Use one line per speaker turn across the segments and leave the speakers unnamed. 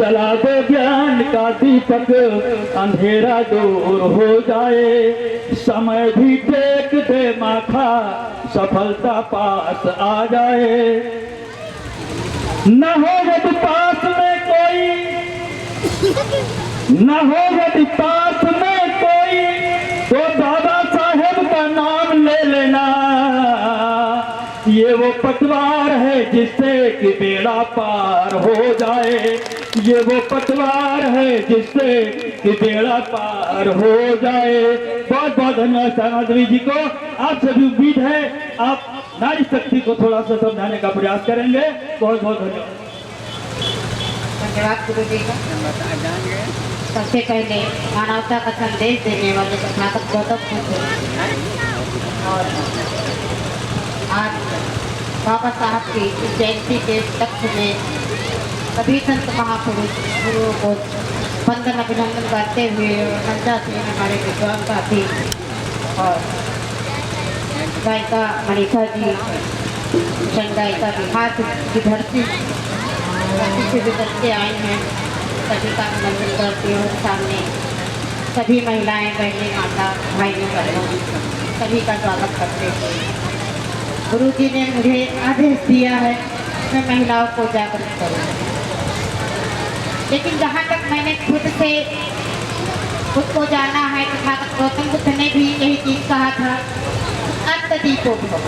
जला दो ज्ञान का दीपक, अंधेरा दूर हो जाए। समय भी टेक दे माथा, सफलता पास आ जाए। न हो यदि पास में कोई, न हो यदि पास में कोई, तो दादा साहेब का नाम ले लेना। ये वो पतवार है जिससे कि बेड़ा पार हो जाए। ये वो पतवार है जिससे कि बेड़ा पार हो जाए। बहुत बहुत धन्यवाद माधवी जी को। आप सभी उम्मीद है आप नारी शक्ति को थोड़ा सा समझाने का प्रयास करेंगे। बहुत बहुत धन्यवाद।
धन्यवाद गुरु जी का। सबसे पहले मानवता का संदेश देने वाले तथागत गौतम बुद्ध और आज बाबा साहब की जयंती के लक्ष्य में सभी संत महापुरुष गुरुओं को वंदन अभिनंदन करते हुए मंचा से हमारे विद्वान साथी और गायिका मनीषा जी, गायिका बिहार की धरती से गुजरते आए हैं, सभी का अभिनंदन करती हूँ। सामने सभी महिलाएं, बहनें, माता, भाइयों, बहनों सभी का स्वागत करते हैं। गुरु जी ने मुझे आदेश दिया है मैं महिलाओं को जागरूक करूँ, लेकिन जहाँ तक मैंने खुद से खुद को जाना है, तथागत गौतम बुद्ध ने भी यही चीज कहा था, अत्यदीपो भव।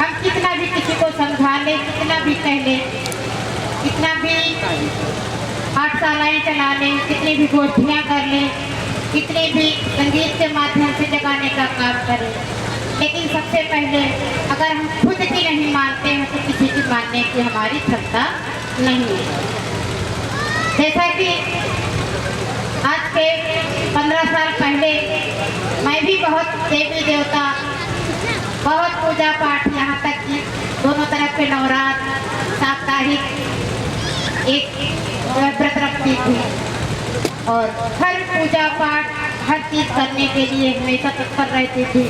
हम कितना भी किसी को समझा ले, कितना भी कह ले, कितना भी पाठशालाएं चला लें, कितनी भी गोष्ठियाँ कर लें, कितने भी संगीत के माध्यम से जगाने का काम करें, लेकिन सबसे पहले अगर हम खुद की नहीं मानते हैं तो किसी की मानने की हमारी क्षमता नहीं है। जैसा कि आज के 15 साल पहले मैं भी बहुत देवी देवता, बहुत पूजा पाठ, यहाँ तक कि दोनों तरफ के नवरात्र साप्ताहिक एक व्रत रखती थी और हर पूजा पाठ हर चीज करने के लिए हमेशा तत्पर रहती थी।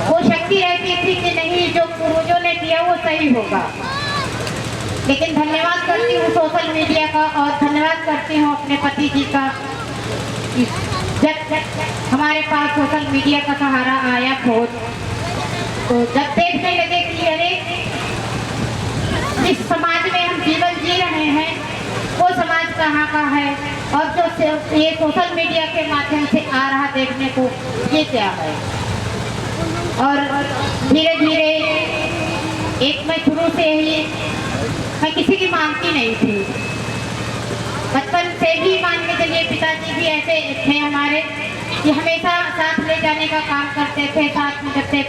वो शक्ति रहती थी कि नहीं जो पूर्वजों ने किया वो सही होगा। लेकिन धन्यवाद करती हूँ सोशल मीडिया का और धन्यवाद करती हूँ अपने पति जी का। जब हमारे पास सोशल मीडिया का सहारा आया बहुत, तो जब देखने लगे कि अरे जिस समाज में हम जीवन जी रहे हैं वो समाज कहाँ का है और जो ये सोशल मीडिया के माध्यम से आ रहा देखने को ये क्या है। और धीरे धीरे एक मैं शुरू से ही मैं किसी की मानती नहीं थी, बचपन से ही मान के चलिए पिताजी भी ऐसे थे हमारे कि हमेशा साथ ले जाने का काम करते थे। साथ में जब से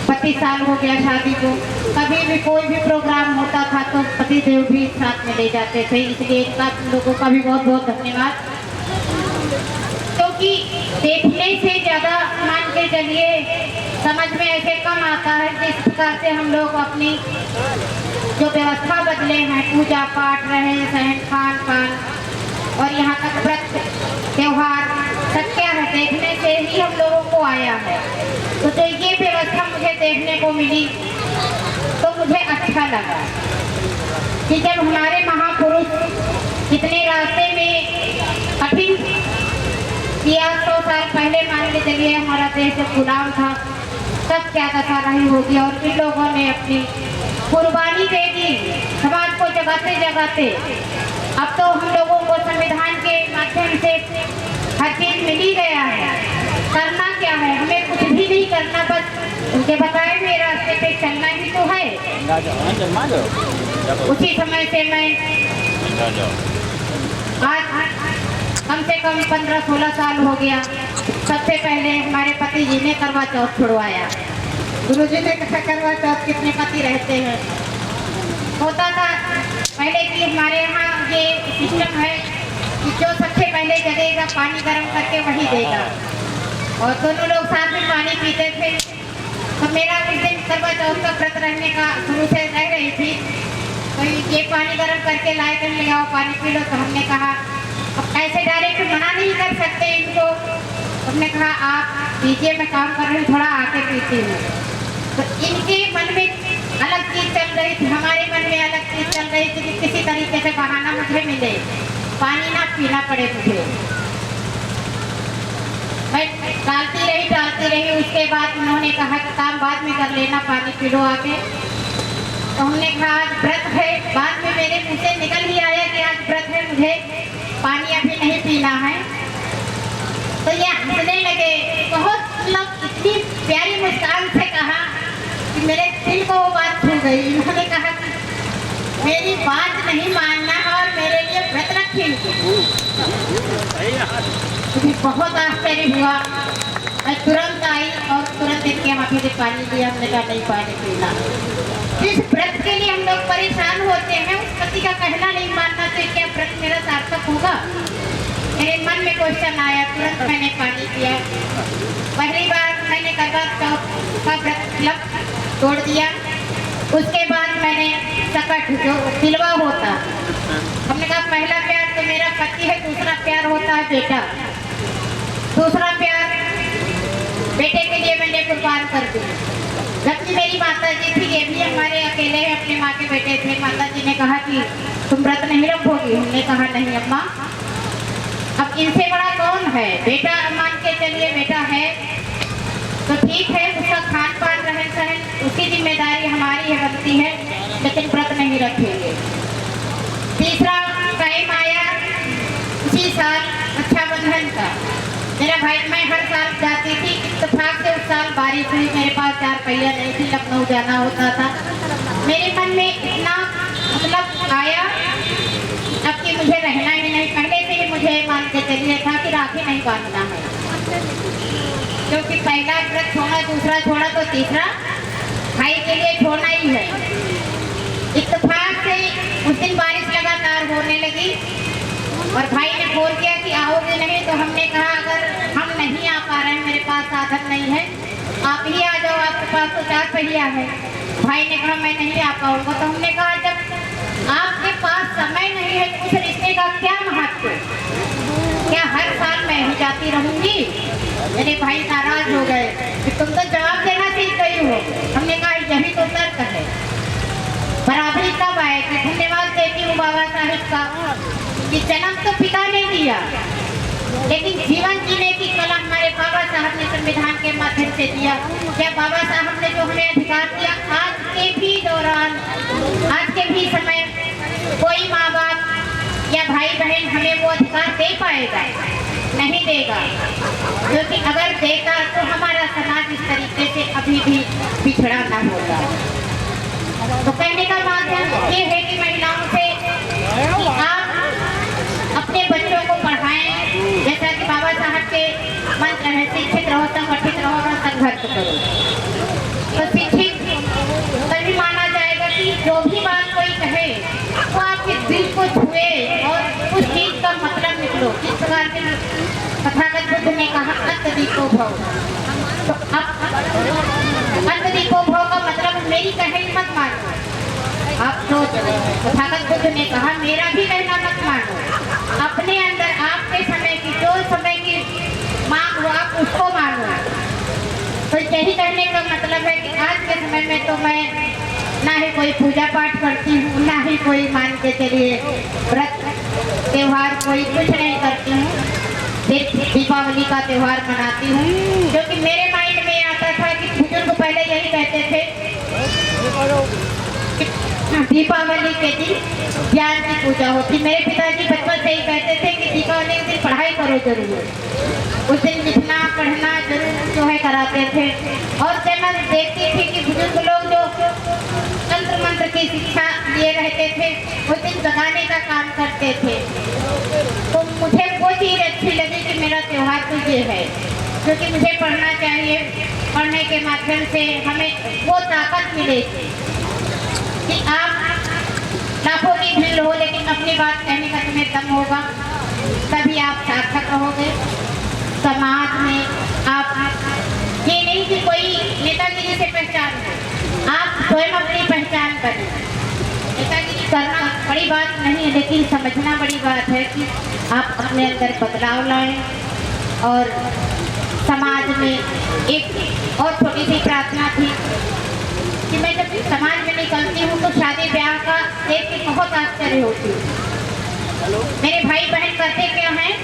25 साल हो गया शादी को, कभी भी कोई भी प्रोग्राम होता था तो पति देव भी साथ में ले जाते थे। इसलिए इनका लोगों का भी बहुत बहुत धन्यवाद, क्योंकि देखने से ज़्यादा मान के चलिए समझ में ऐसे कम आता है जिस प्रकार से हम लोग अपनी जो व्यवस्था बदले हैं, पूजा पाठ, रहन सहन, खान पान और यहाँ तक व्रत त्योहार सब क्या है देखने से ही हम लोगों को आया है। तो जो ये व्यवस्था मुझे देखने को मिली तो मुझे अच्छा लगा कि जब हमारे महापुरुष इतने रास्ते में कठिन किया, 100 साल पहले मान के चलिए हमारा देश गुलाम था, तब क्या दशा रही होगी। और इन लोगों ने अपनी कुर्बानी दे दी समाज को जगाते जगाते। अब तो हम लोगों को संविधान के माध्यम से हर चीज मिल ही गया है, करना क्या है, हमें कुछ भी नहीं करना, बस उनके बताए हुए रास्ते पे चलना ही तो है। उसी समय से मैं आज कम से कम 15-16 साल हो गया। सबसे पहले हमारे पति जी ने करवा चौथ छुड़वाया। गुरु जी ने कहा करवा चौथ कितने पति रहते हैं। होता था पहले कि हमारे यहाँ ये सिस्टम है कि जो सबसे पहले जगेगा पानी गर्म करके वही देगा, और दोनों लोग साथ में पानी पीते थे। तो मेरा उस दिन करवा चौथ का व्रत रहने का शुरू से रह रही थी, तो ये पानी गर्म करके लाए कर ले आओ पानी पी लो। तो हमने कहा अब ऐसे डायरेक्ट मना नहीं कर सकते इनको। हमने कहा आप पीजिए, मैं काम कर रही हूँ, थोड़ा आके पीती हूँ। तो इनके मन में अलग चीज चल रही थी, हमारे मन में अलग चीज चल रही थी कि किसी तरीके से बहाना मुझे मिले, पानी ना पीना पड़े मुझे। मैं टालती रही। उसके बाद उन्होंने कहा कि काम बाद में कर लेना, पानी पी लो आके। तो हमने कहा आज व्रत है, बाद में मेरे मुंह से निकल ही आया कि आज व्रत है, मुझे पानी अभी नहीं पीना है। तो ये हंसने लगे, बहुत मतलब इतनी प्यारी मुस्कान से कहा कि मेरे दिल को वो बात छू गई। उन्होंने कहा कि मेरी बात नहीं मानना और मेरे लिए व्रत रखेंगे। मुझे बहुत आश्चर्य हुआ। मैं तुरंत आई और तुरंत इनके हाथों से पानी दिया। हमने कहा नहीं पानी पीना। जिस व्रत के लिए हम लोग परेशान होते हैं, उस पति का कहना नहीं मानना, तो क्या व्रत मेरा सार्थक होगा? मेरे मन में क्वेश्चन आया, तुरंत मैंने पानी दिया। पहली बार मैंने करवा चौथ का व्रत तोड़ दिया। उसके बाद मैंने सकट जो तिलवा होता, हमने कहा पहला प्यार तो मेरा पति है, दूसरा प्यार होता है बेटा। दूसरा प्यार बेटे के लिए मैंने कुर्बान कर दी। जबकि मेरी माता जी थी, ये भी हमारे अकेले अपने माँ के बेटे थे। माता जी ने कहा कि तुम व्रत नहीं रखोगी? हमने कहा नहीं अम्मा, अब इनसे बड़ा कौन है? बेटा मान के चलिए, बेटा है तो ठीक है, उसका खान पान रहन सहन उसकी जिम्मेदारी हमारी है, बनती है, लेकिन व्रत नहीं रखेंगे। तीसरा टाइम आया उसी साल रक्षाबंधन का। मेरा भाई, मैं हर साल जाती थी, इत्तेफाक से उस साल बारिश हुई, मेरे पास 4 पहिया नहीं थी, लखनऊ जाना होता था। मेरे मन में इतना मतलब आया अब कि मुझे रहना ही नहीं। पहले से ही मुझे मान के चलिए था कि राखी नहीं बांधना है, क्योंकि पहला व्रत छोड़ा, दूसरा छोड़ा तो तीसरा भाई के लिए छोड़ना ही है। इत्तेफाक से उस दिन बारिश लगातार होने लगी और भाई ने फोन किया कि आओगे नहीं? तो हमने कहा अगर हम नहीं आ पा रहे हैं, मेरे पास साधन नहीं है, आप ही आ जाओ, आपके पास तो 4 पहिया है। भाई ने कहा मैं नहीं आ पाऊंगा। तो हमने कहा जब आपके पास समय नहीं है तो उस रिश्ते का क्या महत्व? क्या हर साल मैं ही जाती रहूंगी? मेरे भाई नाराज हो गए कि तुम तो जवाब देना सीख गई हो। हमने कहा यही तो तर्क है। बराबरी कब आएगी? धन्यवाद देती हूँ बाबा साहिब का कि जन्म तो पिता ने दिया, लेकिन जीवन जीने की कला हमारे बाबा साहब ने संविधान के माध्यम से दिया। क्या बाबा साहब ने जो हमें अधिकार दिया, आज के भी दौरान, आज के भी समय कोई माँ बाप या भाई बहन हमें वो अधिकार दे पाएगा? नहीं देगा, क्योंकि अगर देता तो हमारा समाज इस तरीके से अभी भी पिछड़ा ना होता। तो कहने का माध्यम ये है कि महिलाओं से कि आप अपने बच्चों को पढ़ाएं, जैसा कि बाबा साहब के मंत्र है, शिक्षित रहो, संगठित रहो और संघर्ष करो। तो शिक्षित तभी माना जाएगा कि जो भी बात कोई कहे वो आपके दिल को छुए और उस चीज का मतलब निकलो। इस प्रकार के तथागत बुद्ध ने कहा अत्यधिको भव। तो अब अत्यधिको भव का मतलब मेरी कहनी मत मानो, आप सोच रहे हैं। तथागत बुद्ध ने कहा मेरा भी कहना मत मानो, अपने अंदर आपके समय की जो समय की मांग हो आप उसको मानो। तो यही कहने का मतलब है कि आज के समय में तो मैं ना ही कोई पूजा पाठ करती हूँ, ना ही कोई मान के चलिए व्रत त्योहार कोई कुछ नहीं करती हूँ। सिर्फ दीपावली का त्योहार मनाती हूँ, क्योंकि मेरे माइंड में आता था कि बुजुर्ग पहले यही कहते थे दीपावली के दिन ज्ञान की पूजा होती। मेरे पिताजी बचपन से ही कहते थे कि दीपावली के दिन पढ़ाई करो जरूर, उस दिन लिखना पढ़ना जरूर जो है कराते थे। और जब मैं देखती थी कि बुजुर्ग लोग जो तंत्र मंत्र की शिक्षा लिए रहते थे, उस दिन जगाने का काम करते थे, तो मुझे वो चीज़ अच्छी लगी कि मेरा त्योहार तो ये है, क्योंकि मुझे पढ़ना चाहिए। पढ़ने के माध्यम से हमें वो ताकत मिलेगी कि आप लाखों की भीड़ हो, लेकिन अपनी बात कहने का तुम्हें दम होगा, तभी आप सार्थक रहोगे समाज में। आप ये नहीं कि कोई नेतागिरी से पहचान हो, आप स्वयं अपनी पहचान करें। नेतागिरी करना बड़ी बात नहीं है, लेकिन समझना बड़ी बात है कि आप अपने अंदर बदलाव लाएं। और समाज में एक और छोटी सी प्रार्थना थी कि मैं जब समाज में निकलती हूँ तो शादी ब्याह का देख के बहुत आश्चर्य होती हूँ। मेरे भाई बहन करते क्या हैं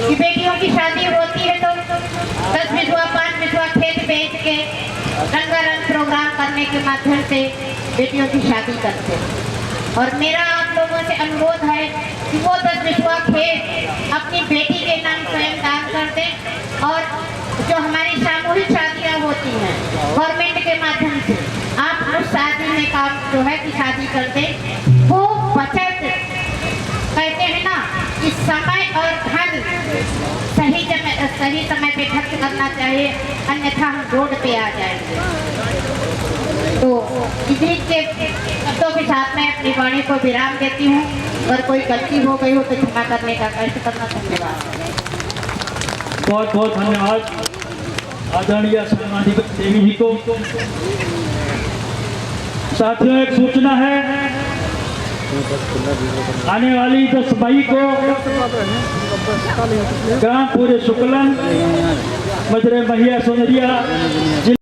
कि बेटियों की शादी होती है तो 10 बिस्वा 5 बिस्वा खेत बेच के रंगारंग प्रोग्राम करने के माध्यम से बेटियों की शादी करते हैं। और मेरा आप लोगों से अनुरोध है कि वो 10 बिस्वा खेत अपनी बेटी के नाम स्वयं दान कर दें। और जो हमारी सामूहिक शादियाँ होती हैं गवर्नमेंट के माध्यम से, आप उस शादी में काम जो है कि शादी कर दें। वो बचत कहते हैं ना कि समय और धन सही समय पे खर्च करना चाहिए, अन्यथा हम रोड पे आ जाएंगे। तो इसी के शब्दों के साथ मैं अपनी वाणी को विराम देती हूँ। अगर कोई गलती हो गई हो तो क्षमा करने का कैसे करना। धन्यवाद।
बहुत बहुत धन्यवाद आदरणीय सम्मानित देवी जी को। साथियों, एक सूचना है, आने वाली 10 मई को ग्राम पूरे शुक्लन मजरे महिया सोनरिया